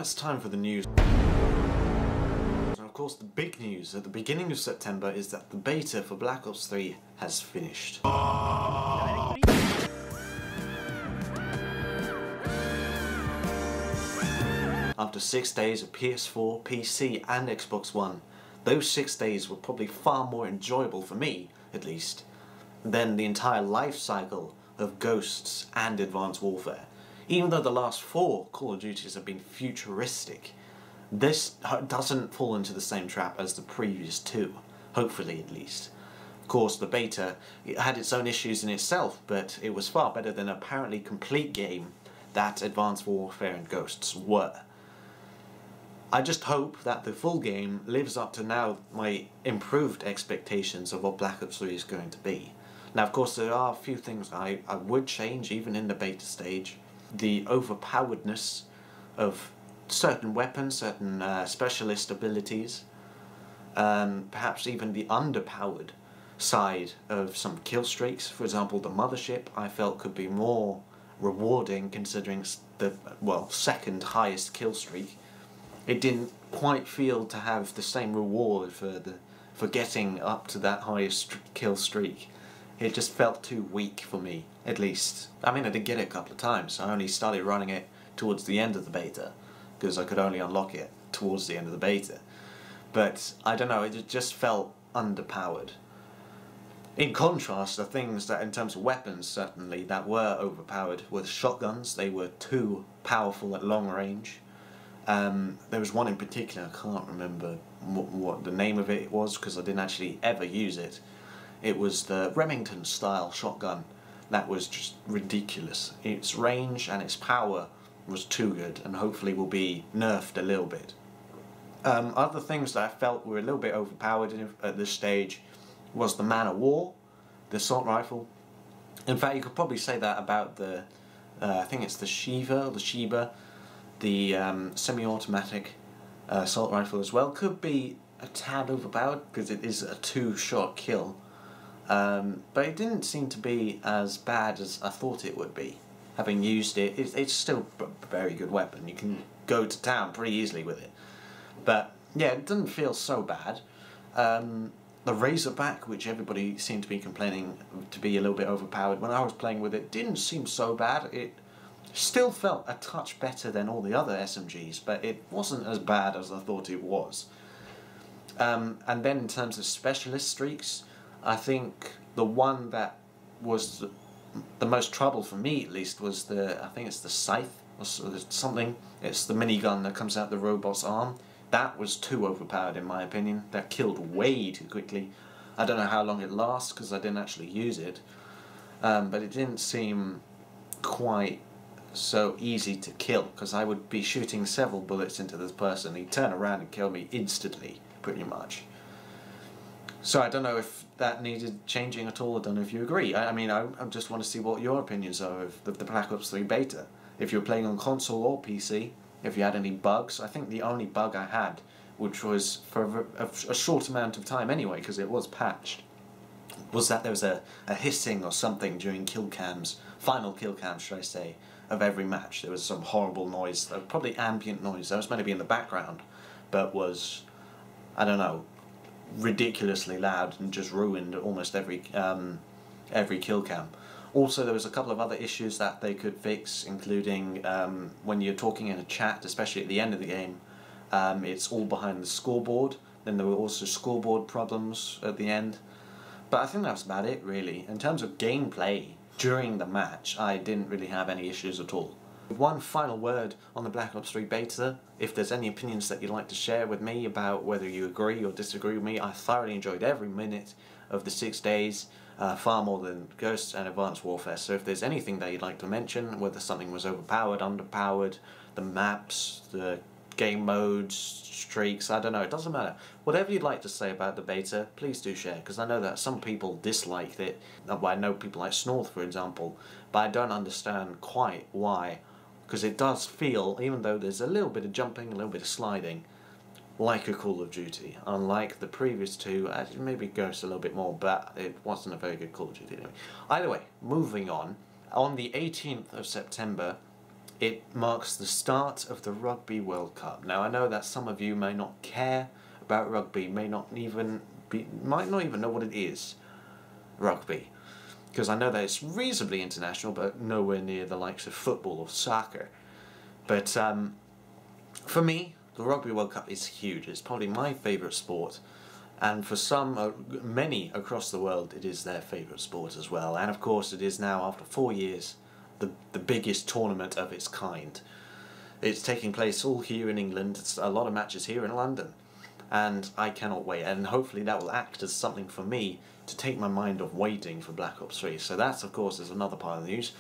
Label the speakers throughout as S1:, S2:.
S1: now it's time for the news. And of course the big news at the beginning of September is that the beta for Black Ops 3 has finished. After 6 days of PS4, PC and Xbox One, those 6 days were probably far more enjoyable for me, at least, than the entire life cycle of Ghosts and Advanced Warfare. Even though the last 4 Call of Duties have been futuristic, this doesn't fall into the same trap as the previous 2, hopefully at least. Of course, the beta, it had its own issues in itself, but it was far better than an apparently complete game that Advanced Warfare and Ghosts were. I just hope that the full game lives up to now my improved expectations of what Black Ops 3 is going to be. Now of course there are a few things I would change even in the beta stage. The overpoweredness of certain weapons, certain specialist abilities, perhaps even the underpowered side of some kill streaks. For example, the Mothership I felt could be more rewarding considering the, well, second highest kill streak. It didn't quite feel to have the same reward for getting up to that highest kill streak. It just felt too weak for me, at least. I mean, I did get it a couple of times. I only started running it towards the end of the beta, because I could only unlock it towards the end of the beta. But, I don't know, it just felt underpowered. In contrast, the things that, in terms of weapons, certainly, that were overpowered were the shotguns. They were too powerful at long range. There was one in particular, I can't remember what the name of it was, because I didn't actually ever use it. It was the Remington style shotgun that was just ridiculous. Its range and its power was too good and hopefully will be nerfed a little bit. Other things that I felt were a little bit overpowered at this stage was the Man of War, the assault rifle. In fact, you could probably say that about the, I think it's the Shiva or the Sheba, the semi-automatic assault rifle as well. Could be a tad overpowered because it is a 2-shot kill. But it didn't seem to be as bad as I thought it would be. Having used it, it's still a very good weapon. You can go to town pretty easily with it. But yeah, it doesn't feel so bad. The Razorback, which everybody seemed to be complaining to be a little bit overpowered, when I was playing with it, didn't seem so bad. It still felt a touch better than all the other SMGs, but it wasn't as bad as I thought it was. And then in terms of specialist streaks, I think the one that was the most trouble for me, at least, was the, I think it's the Scythe or something. It's the minigun that comes out the robot's arm. That was too overpowered in my opinion. That killed way too quickly. I don't know how long it lasts because I didn't actually use it. But it didn't seem quite so easy to kill, because I would be shooting several bullets into this person. He'd turn around and kill me instantly, pretty much. So I don't know if that needed changing at all. I don't know if you agree. I mean, I just want to see what your opinions are of the Black Ops 3 beta. If you're playing on console or PC, if you had any bugs. I think the only bug I had, which was for a short amount of time anyway, because it was patched, was that there was a hissing or something during kill cams, final kill cams should I say, of every match. There was some horrible noise, probably ambient noise, that was meant to be in the background, but was, I don't know, ridiculously loud and just ruined almost every kill cam. Also, there was a couple of other issues that they could fix, including when you're talking in a chat, especially at the end of the game, it's all behind the scoreboard. Then there were also scoreboard problems at the end. But I think that's about it, really. In terms of gameplay during the match, I didn't really have any issues at all. One final word on the Black Ops 3 beta. If there's any opinions that you'd like to share with me about whether you agree or disagree with me, I thoroughly enjoyed every minute of the 6 days, far more than Ghosts and Advanced Warfare. So if there's anything that you'd like to mention, whether something was overpowered, underpowered, the maps, the game modes, streaks, I don't know, it doesn't matter. Whatever you'd like to say about the beta, please do share, because I know that some people disliked it. I know people like Snorth, for example, but I don't understand quite why. Because it does feel, even though there's a little bit of jumping, a little bit of sliding, like a Call of Duty. Unlike the previous 2, actually maybe Ghost a little bit more, but it wasn't a very good Call of Duty anyway. Either way, moving on the 18th of September it marks the start of the Rugby World Cup. Now I know that some of you may not care about rugby, might not even know what it is, rugby, because I know that it's reasonably international, but nowhere near the likes of football or soccer. But for me, the Rugby World Cup is huge. It's probably my favourite sport, and for some, many across the world, it is their favourite sport as well. And of course, it is now, after 4 years, the biggest tournament of its kind. It's taking place all here in England. It's a lot of matches here in London, and I cannot wait. And hopefully that will act as something for me to take my mind off waiting for Black Ops 3. So that's, of course, is another part of the news.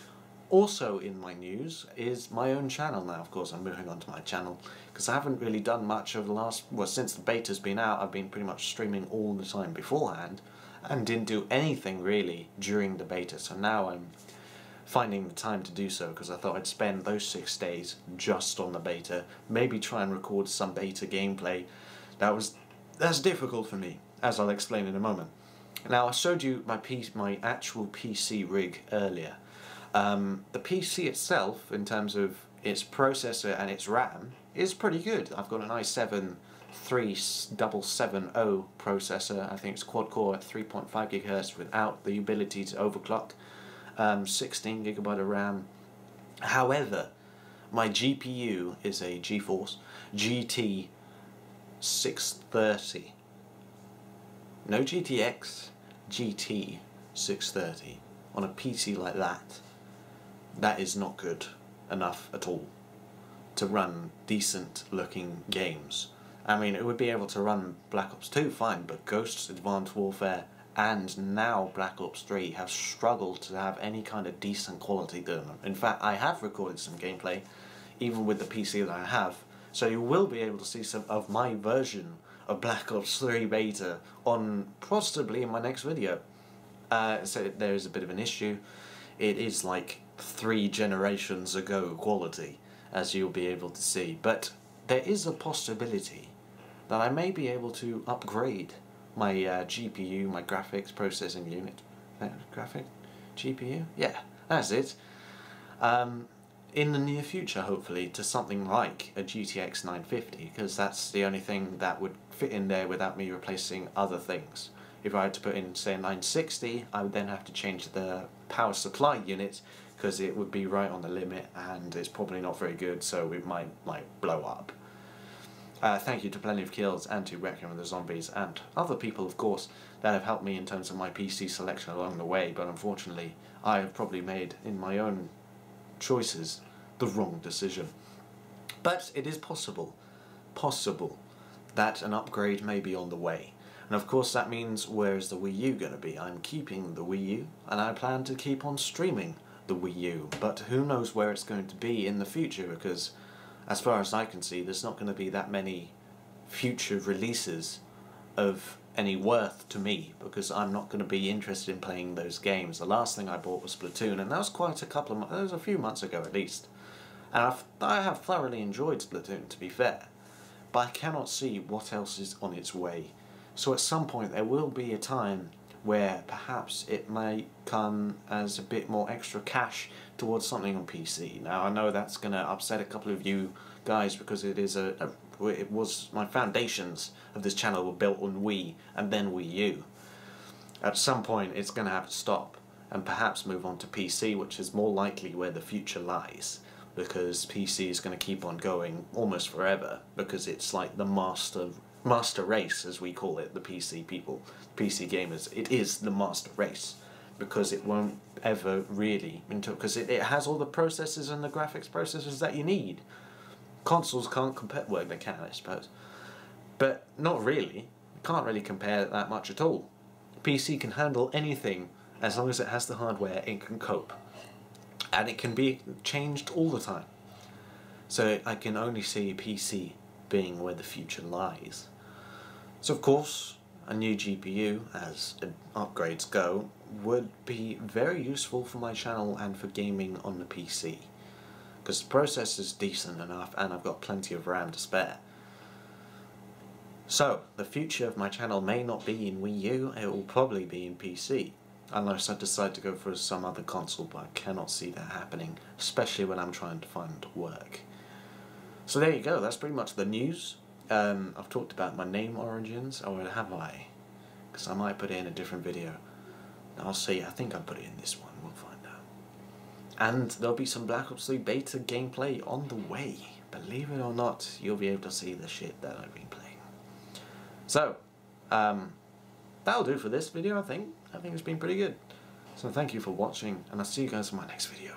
S1: Also in my news is my own channel now. Of course, I'm moving on to my channel because I haven't really done much over the last, well, since the beta's been out. I've been pretty much streaming all the time beforehand and didn't do anything really during the beta. So now I'm finding the time to do so because I thought I'd spend those 6 days just on the beta, maybe try and record some beta gameplay. That's difficult for me, as I'll explain in a moment. Now, I showed you my actual PC rig earlier. The PC itself, in terms of its processor and its RAM, is pretty good. I've got an i7 3770 processor. I think it's quad core at 3.5 GHz without the ability to overclock. 16 GB of RAM. However, my GPU is a GeForce GT 630. No GTX, GT 630. On a PC like that, that is not good enough at all to run decent looking games. I mean, it would be able to run Black Ops 2 fine, but Ghosts, Advanced Warfare, and now Black Ops 3 have struggled to have any kind of decent quality to them. In fact, I have recorded some gameplay, even with the PC that I have, so you will be able to see some of my version of Black Ops 3 Beta on possibly in my next video. So there is a bit of an issue. It is like 3 generations ago quality, as you'll be able to see, but there is a possibility that I may be able to upgrade my GPU, my graphics processing unit. Graphic? GPU? Yeah, that's it. In the near future, hopefully, to something like a GTX 950, because that's the only thing that would fit in there without me replacing other things. If I had to put in, say, a 960, I would then have to change the power supply unit, because it would be right on the limit, and it's probably not very good, so it might, like, blow up. Thank you to Plenty of Kills and to Requiem of the Zombies and other people, of course, that have helped me in terms of my PC selection along the way, but unfortunately I have probably made, in my own choices, the wrong decision. But it is possible that an upgrade may be on the way. And of course that means, where is the Wii U going to be? I'm keeping the Wii U, and I plan to keep on streaming the Wii U, but who knows where it's going to be in the future, because as far as I can see, there's not going to be that many future releases of any worth to me, because I'm not going to be interested in playing those games. The last thing I bought was Splatoon, and that was quite a couple of months, that was a few months ago at least. And I have thoroughly enjoyed Splatoon, to be fair, but I cannot see what else is on its way. So at some point there will be a time where perhaps it may come as a bit more extra cash towards something on PC. Now I know that's going to upset a couple of you guys, because it is it was my foundations of this channel were built on Wii and then Wii U. At some point it's going to have to stop and perhaps move on to PC, which is more likely where the future lies, because PC is going to keep on going almost forever, because it's like the master race, as we call it, the PC people, PC gamers. It is the master race, because it won't ever really, because it has all the processors and the graphics processors that you need. Consoles can't compare, well they can I suppose, but not really. You can't really compare that much at all. PC can handle anything as long as it has the hardware, it can cope. And it can be changed all the time. So I can only see PC being where the future lies. So of course, a new GPU, as upgrades go, would be very useful for my channel and for gaming on the PC. Because the processor's decent enough and I've got plenty of RAM to spare. So, the future of my channel may not be in Wii U, it will probably be in PC. unless I decide to go for some other console, but I cannot see that happening, especially when I'm trying to find work. So there you go, that's pretty much the news. I've talked about my name origins, or have I? Because I might put it in a different video. I'll see, I think I'll put it in this one, we'll find out. And there'll be some Black Ops 3 beta gameplay on the way. Believe it or not, you'll be able to see the shit that I've been playing. So, that'll do for this video, I think. I think it's been pretty good. So thank you for watching, and I'll see you guys in my next video.